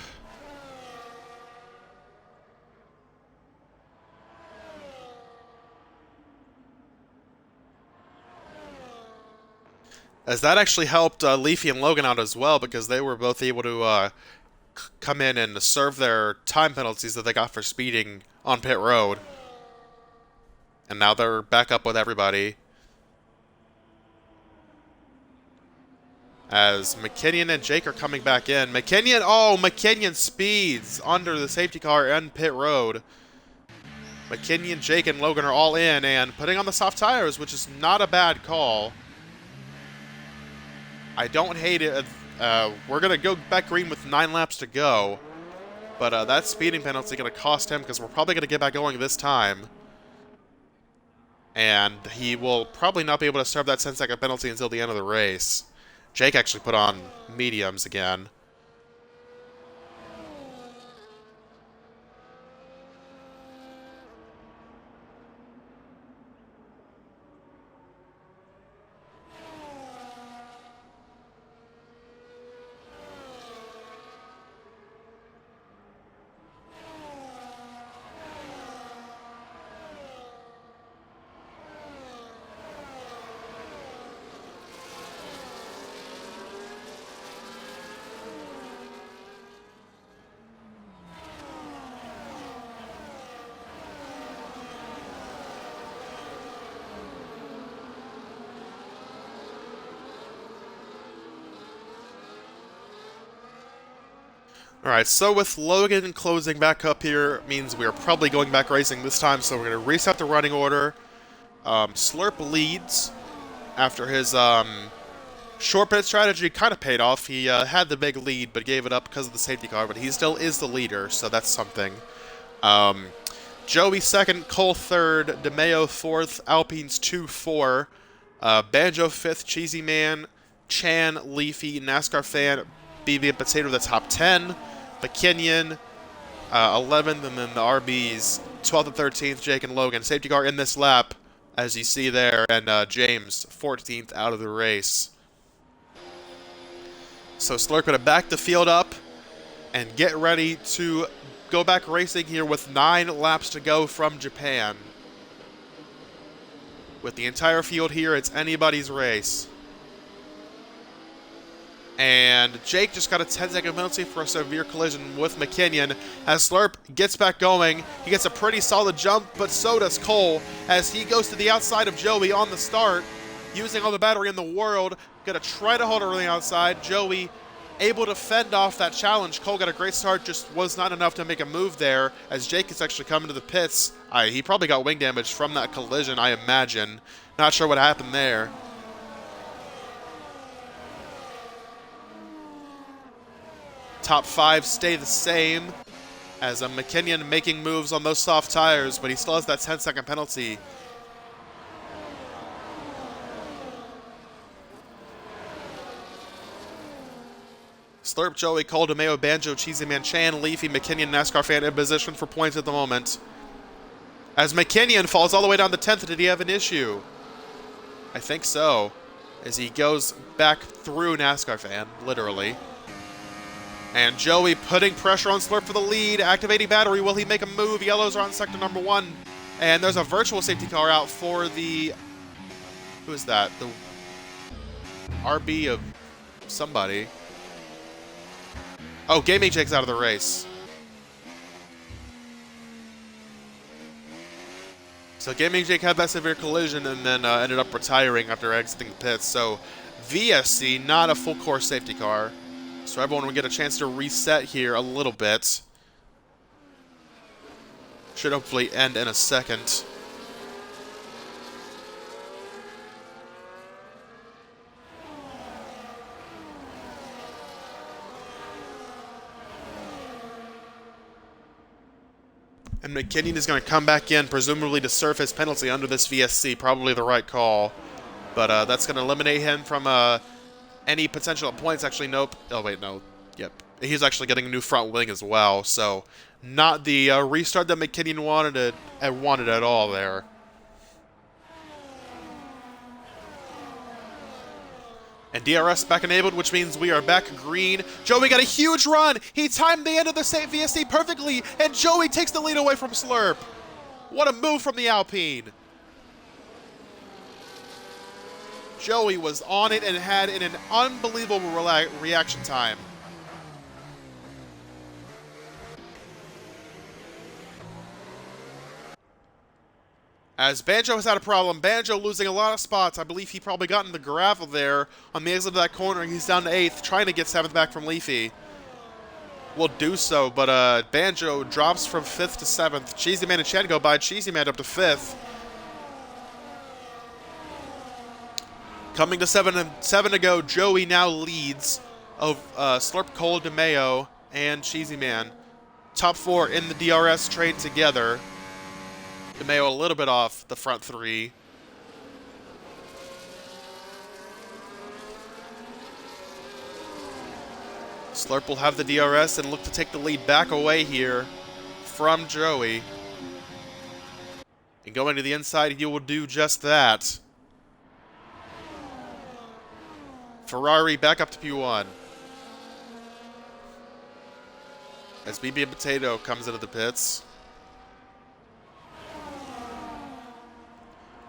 As that actually helped Leafy and Logan out as well, because they were both able to come in and serve their time penalties that they got for speeding on pit road. And now they're back up with everybody. As McKinnon and Jake are coming back in. McKinnon speeds under the safety car and pit road. McKinnon, Jake, and Logan are all in and putting on the soft tires, which is not a bad call. I don't hate it. We're going to go back green with 9 laps to go. But that speeding penalty is going to cost him because we're probably going to get back going this time. And he will probably not be able to serve that 10-second penalty until the end of the race. Jake actually put on mediums again. Alright, so with Logan closing back up here, means we are probably going back racing this time, so we're going to reset the running order. Slurp leads after his short pit strategy kind of paid off. He had the big lead, but gave it up because of the safety car, but he still is the leader, so that's something. Joey second, Cole third, DeMeo fourth, Alpine's 2-4, Banjo fifth, Cheesy Man, Chan, Leafy, NASCAR Fan, BB and Potato the top 10, McKinnon 11th, and then the RBs 12th and 13th, Jake and Logan. Safety car in this lap, as you see there, and James 14th out of the race. So Slurp going to back the field up and get ready to go back racing here with 9 laps to go from Japan. With the entire field here, it's anybody's race. And Jake just got a 10-second penalty for a severe collision with McKinnon. As Slurp gets back going, he gets a pretty solid jump, but so does Cole as he goes to the outside of Joey on the start, using all the battery in the world. Gonna try to hold it on the outside. Joey able to fend off that challenge. Cole got a great start, just was not enough to make a move there as Jake is actually coming to the pits. He probably got wing damage from that collision, I imagine. Not sure what happened there. Top 5 stay the same as McKinnon making moves on those soft tires, but he still has that 10-second penalty. Slurp, Joey, Cole, DeMeo, Banjo, Cheesy Man, Chan, Leafy, McKinnon, NASCAR Fan in position for points at the moment. As McKinnon falls all the way down to 10th, did he have an issue? I think so, as he goes back through NASCAR Fan, literally. And Joey putting pressure on Slurp for the lead, activating battery. Will he make a move? Yellows are on sector number 1. And there's a virtual safety car out for the... Who is that? The RB of somebody. Oh, Gaming Jake's out of the race. So Gaming Jake had that severe collision and then ended up retiring after exiting the pits. So VSC, not a full course safety car. So everyone will get a chance to reset here a little bit. Should hopefully end in a second. And McKinnon is going to come back in, presumably to serve his penalty under this VSC. Probably the right call. But that's going to eliminate him from any potential points. Actually, nope. Oh, wait, no. Yep. He's actually getting a new front wing as well. So not the restart that McKinnon wanted at all there. And DRS back enabled, which means we are back green. Joey got a huge run. He timed the end of the VSC perfectly, and Joey takes the lead away from Slurp. What a move from the Alpine. Joey was on it and had an unbelievable reaction time. As Banjo has had a problem. Banjo losing a lot of spots. I believe he probably got in the gravel there on the exit of that corner. He's down to 8th, trying to get 7th back from Leafy. Will do so, but Banjo drops from 5th to 7th. Cheesy Man and Chad go by. Cheesy Man up to 5th. Coming to 7 to go, Joey now leads of Slurp, Cole, DeMeo, and Cheesy Man. Top 4 in the DRS trade together. DeMeo a little bit off the front 3. Slurp will have the DRS and look to take the lead back away here from Joey. And going to the inside, he will do just that. Ferrari back up to P1. As BB and Potato comes into the pits.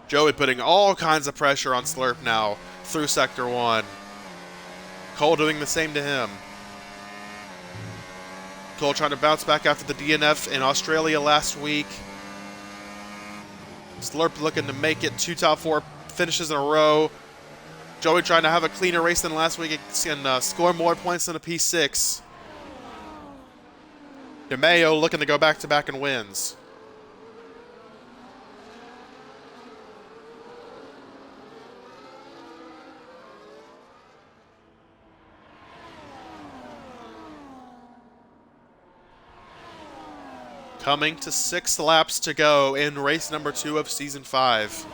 Joey putting all kinds of pressure on Slurp now through Sector 1. Cole doing the same to him. Cole trying to bounce back after the DNF in Australia last week. Slurp looking to make it 2 top 4 finishes in a row. Joey trying to have a cleaner race than last week and score more points than a P6. DeMeo looking to go back-to-back and wins. Coming to 6 laps to go in race number 2 of Season 5.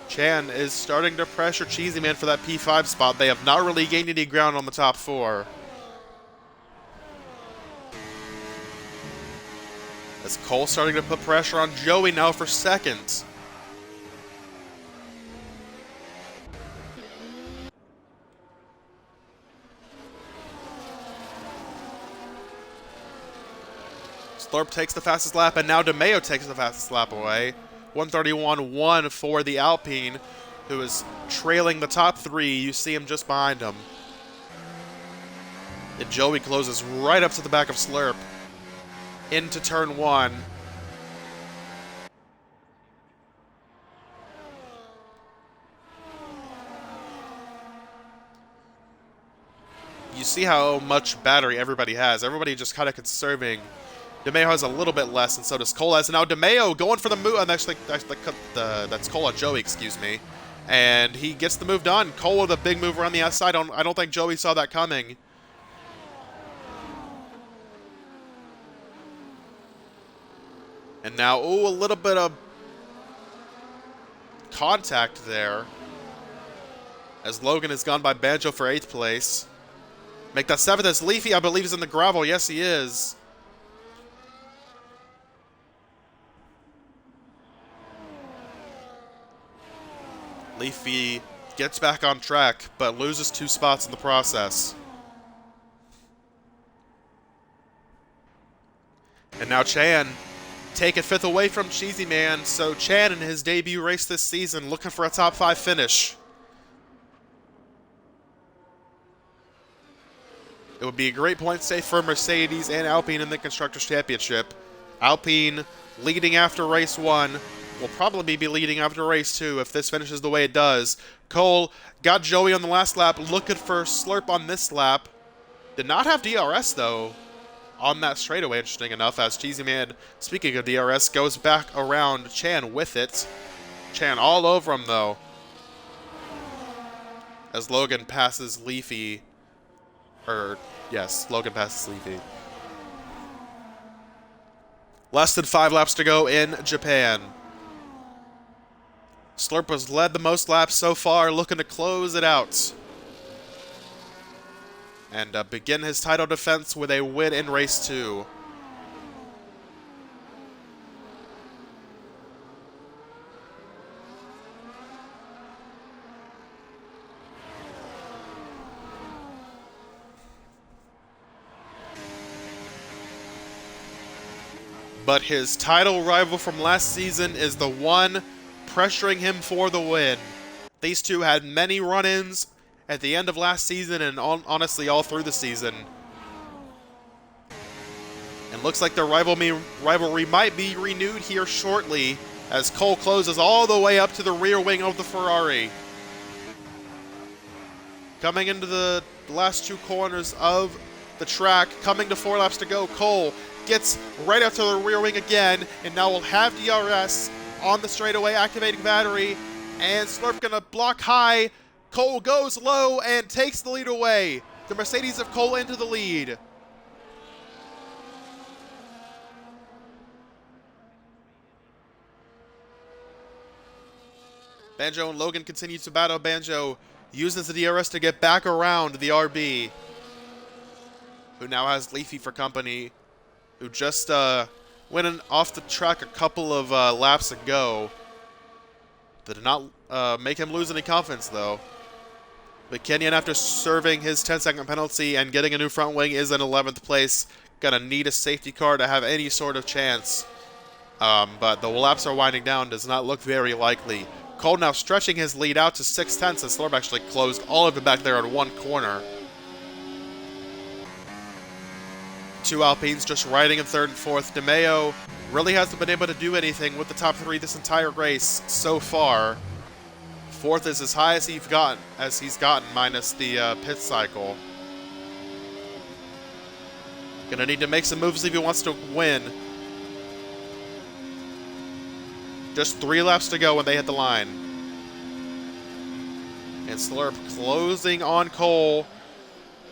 Chan is starting to pressure Cheesy Man for that P5 spot. They have not really gained any ground on the top 4. As Cole starting to put pressure on Joey now for 2nd. Slurp takes the fastest lap, and now DeMeo takes the fastest lap away. 131.1 for the Alpine, who is trailing the top 3. You see him just behind him. And Joey closes right up to the back of Slurp. Into turn 1. You see how much battery everybody has. Everybody just kind of conserving. DeMeo has a little bit less, and so does Cole has. And now DeMeo going for the move. Actually, that's Cole on Joey, excuse me. And he gets the move done. Cole with a big move around the outside. I don't think Joey saw that coming. And now, ooh, a little bit of contact there. As Logan has gone by Banjo for 8th place. Make that 7th as Leafy, I believe, is in the gravel. Yes, he is. Leafy gets back on track, but loses 2 spots in the process. And now Chan taking 5th away from Cheesy Man, so Chan in his debut race this season looking for a top 5 finish. It would be a great point save for Mercedes and Alpine in the Constructors' Championship. Alpine leading after race 1. Will probably be leading after race 2 if this finishes the way it does. Cole got Joey on the last lap, looking for Slurp on this lap. Did not have DRS, though, on that straightaway, interesting enough, as Cheesy Man, speaking of DRS, goes back around Chan with it. Chan all over him, though, as Logan passes Leafy. Logan passes Leafy. Less than 5 laps to go in Japan. Slurp has led the most laps so far, looking to close it out. And begin his title defense with a win in race 2. But his title rival from last season is the one pressuring him for the win. These two had many run-ins at the end of last season and honestly all through the season. And looks like the rivalry might be renewed here shortly as Cole closes all the way up to the rear wing of the Ferrari. Coming into the last 2 corners of the track, coming to 4 laps to go, Cole gets right up to the rear wing again, and now will have DRS on the straightaway, activating battery, and Slurp gonna block high. Cole goes low and takes the lead away. The Mercedes of Cole into the lead. Banjo and Logan continue to battle. Banjo uses the DRS to get back around the RB, who now has Leafy for company, who just went off the track a couple of laps ago. That did not make him lose any confidence, though. But Kenyon, after serving his 10-second penalty and getting a new front wing, is in 11th place. Gonna need a safety car to have any sort of chance. But the laps are winding down. Does not look very likely. Cole now stretching his lead out to 6/10 as Slurp actually closed all of it back there on one corner. 2 Alpines just riding in 3rd and 4th. DeMeo really hasn't been able to do anything with the top 3 this entire race so far. 4th is as high as he's gotten, minus the pit cycle. Gonna need to make some moves if he wants to win. Just 3 laps to go when they hit the line. And Slurp closing on Cole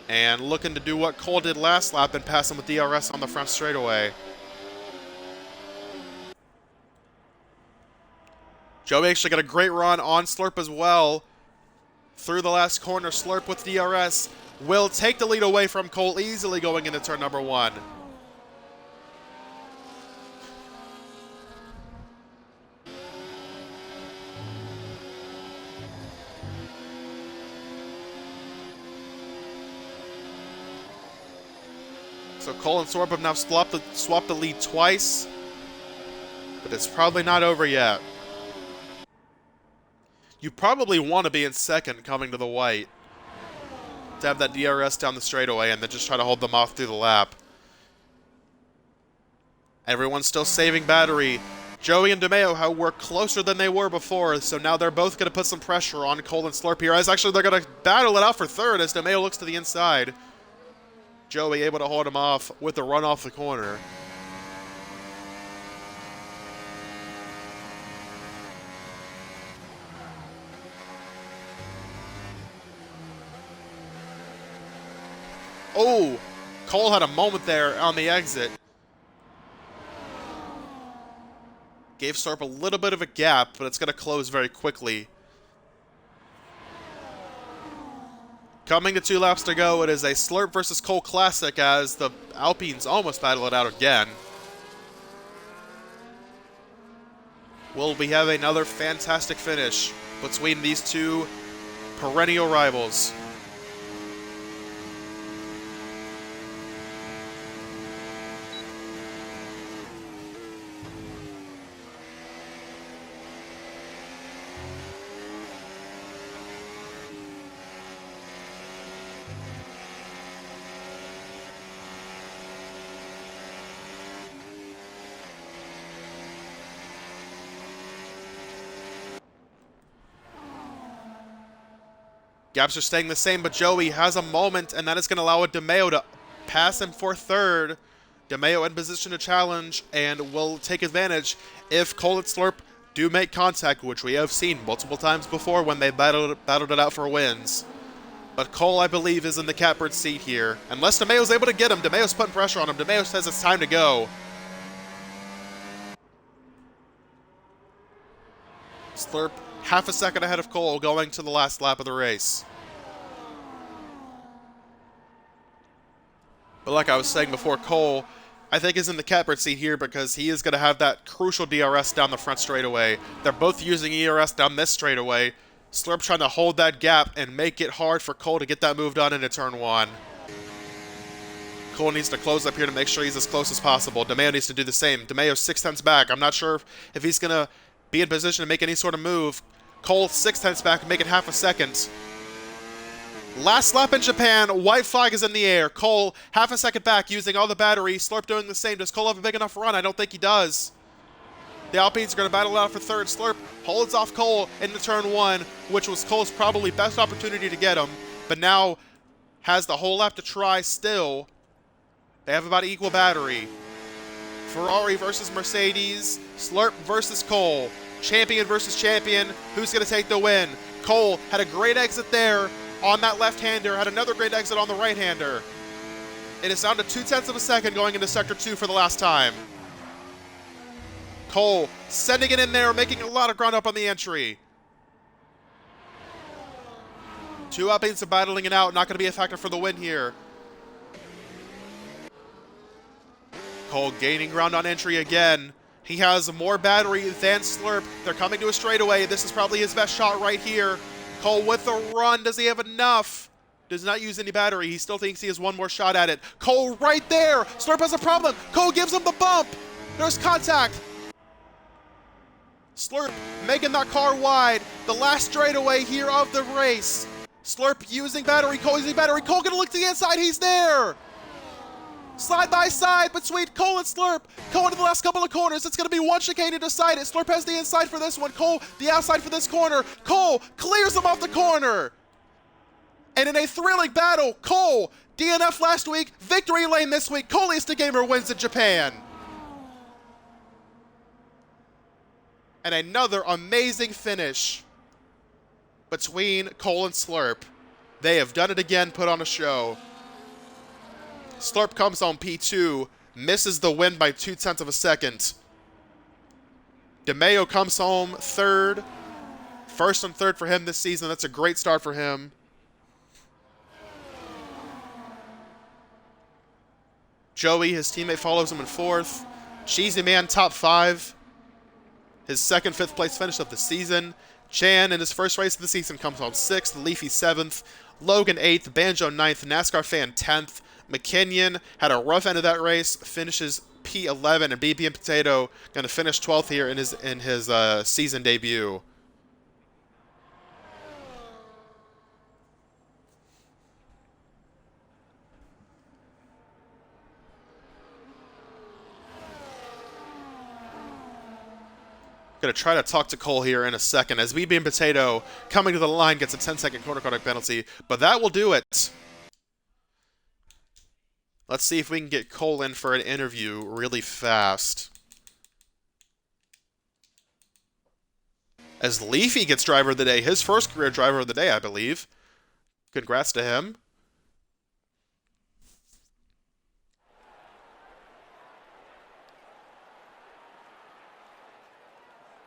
and looking to do what Cole did last lap and pass him with DRS on the front straightaway. Joey actually got a great run on Slurp as well. Through the last corner, Slurp with DRS will take the lead away from Cole easily going into turn number 1. So Cole and Slurp have now swapped the lead twice, but it's probably not over yet. You probably want to be in second coming to the white to have that DRS down the straightaway and then just try to hold them off through the lap. Everyone's still saving battery. Joey and DeMeo were closer than they were before, so now they're both going to put some pressure on Cole and Slurp here, as actually they're going to battle it out for third as DeMeo looks to the inside. Joey able to hold him off with the run off the corner. Oh, Cole had a moment there on the exit. Gave Slurp a little bit of a gap, but it's going to close very quickly. Coming to 2 laps to go, it is a Slurp versus Cole Classic as the Alpines almost battle it out again. Will we have another fantastic finish between these two perennial rivals? Gaps are staying the same, but Joey has a moment, and that is going to allow DeMeo to pass him for third. DeMeo in position to challenge and will take advantage if Cole and Slurp do make contact, which we have seen multiple times before when they battled it out for wins. But Cole, I believe, is in the catbird seat here. Unless DeMeo's able to get him. DeMeo's putting pressure on him. DeMeo says it's time to go. Slurp half a second ahead of Cole going to the last lap of the race. But like I was saying before, Cole, I think, is in the catbird seat here because he is going to have that crucial DRS down the front straightaway. They're both using ERS down this straightaway. Slurp trying to hold that gap and make it hard for Cole to get that move done into turn 1. Cole needs to close up here to make sure he's as close as possible. DeMeo needs to do the same. DeMeo's 6/10 back. I'm not sure if he's going to be in position to make any sort of move. Cole 6/10 back, make it half a second. Last lap in Japan, white flag is in the air. Cole half a second back using all the battery. Slurp doing the same. Does Cole have a big enough run? I don't think he does. The Alpines are going to battle out for third. Slurp holds off Cole into turn 1, which was Cole's probably best opportunity to get him, but now has the whole lap to try still. They have about equal battery. Ferrari versus Mercedes. Slurp versus Cole. Champion versus champion. Who's going to take the win? Cole had a great exit there on that left-hander. Had another great exit on the right-hander. It is down to 0.2 of a second going into Sector 2 for the last time. Cole sending it in there, making a lot of ground up on the entry. 2 Alpines are battling it out. Not going to be a factor for the win here. Cole gaining ground on entry again. He has more battery than Slurp. They're coming to a straightaway. This is probably his best shot right here. Cole with the run. Does he have enough? Does not use any battery. He still thinks he has one more shot at it. Cole right there. Slurp has a problem. Cole gives him the bump. There's contact. Slurp making that car wide. The last straightaway here of the race. Slurp using battery. Cole using battery. Cole gonna look to the inside. He's there. Side by side between Cole and Slurp. Cole into the last couple of corners. It's going to be one chicane to decide it. Slurp has the inside for this one. Cole the outside for this corner. Cole clears him off the corner. And in a thrilling battle, Cole, DNF last week, victory lane this week, Cole East Gamer wins in Japan. And another amazing finish between Cole and Slurp. They have done it again, put on a show. Slurp comes on P2, misses the win by 0.2 of a second. DeMeo comes home third. First and third for him this season. That's a great start for him. Joey, his teammate, follows him in fourth. Cheesy Man, top 5. His second fifth place finish of the season. Chan, in his first race of the season, comes home 6th. Leafy 7th. Logan 8th. Banjo 9th. NASCAR Fan 10th. McKinnon had a rough end of that race. Finishes P11. And BB and Potato going to finish 12th here in his season debut. Going to try to talk to Cole here in a second as BB and Potato coming to the line gets a 10-second corner conduct penalty, but that will do it. Let's see if we can get Cole in for an interview really fast. As Leafy gets driver of the day, his first career driver of the day, I believe. Congrats to him.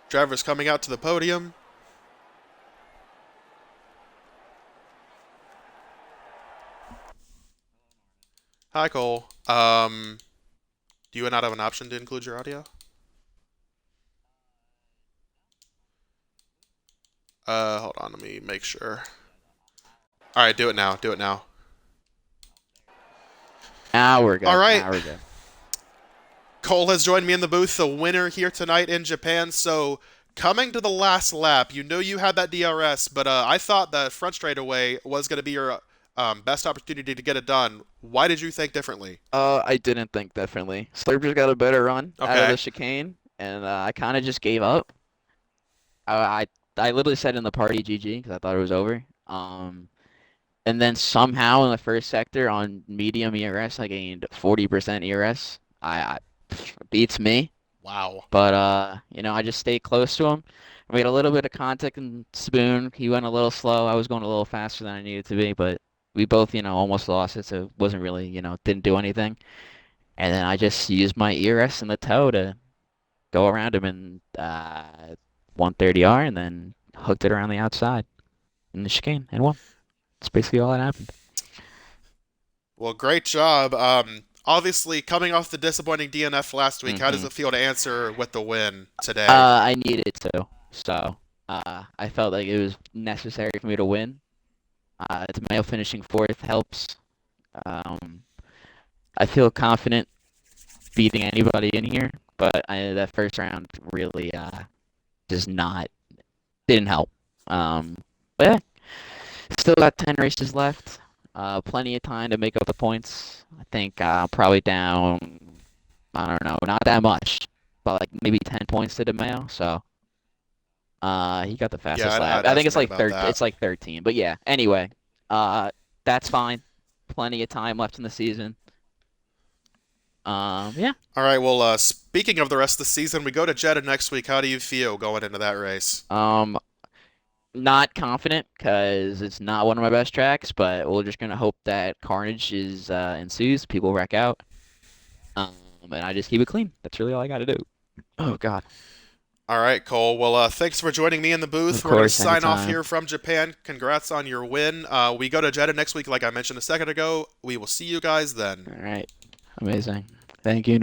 Drivers coming out to the podium. Hi, Cole. Do you not have an option to include your audio? Hold on, let me make sure. Alright, do it now. Do it now. Now we're good. All right. Now we're good. Cole has joined me in the booth, the winner here tonight in Japan. So, coming to the last lap, you know you had that DRS, but I thought that front straightaway was going to be your best opportunity to get it done. Why did you think differently? I didn't think differently. Slurper's got a better run out of Okay. the chicane, and I kind of just gave up. I literally said in the party GG because I thought it was over. And then somehow in the first sector on medium ERS, I gained 40% ERS. I beats me. Wow. But you know, I just stayed close to him. We had a little bit of contact in Spoon. He went a little slow. I was going a little faster than I needed to be, but we both, you know, almost lost it, so it wasn't really, you know, didn't do anything. And then I just used my ERS and the toe to go around him in 130R and then hooked it around the outside in the chicane and won. That's basically all that happened. Well, great job. Obviously, coming off the disappointing DNF last week, how does it feel to answer with the win today? I needed to, so I felt like it was necessary for me to win. DeMeo finishing 4th helps. I feel confident beating anybody in here, but that first round really just didn't help. But yeah, still got 10 races left. Plenty of time to make up the points. I think probably down, I don't know, not that much, but like maybe 10 points to DeMeo. So he got the fastest lap. I think it's like it's like 13. But yeah, anyway, that's fine. Plenty of time left in the season. Yeah. All right, well, speaking of the rest of the season, we go to Jeddah next week. How do you feel going into that race? Not confident because it's not one of my best tracks, but we're just gonna hope that carnage ensues, people wreck out, and I just keep it clean. That's really all I got to do. Oh God. All right, Cole. Well, thanks for joining me in the booth. Of We're going to course, sign off anytime. here from Japan. Congrats on your win. We go to Jeddah next week, like I mentioned a second ago. We will see you guys then. All right. Amazing. Thank you.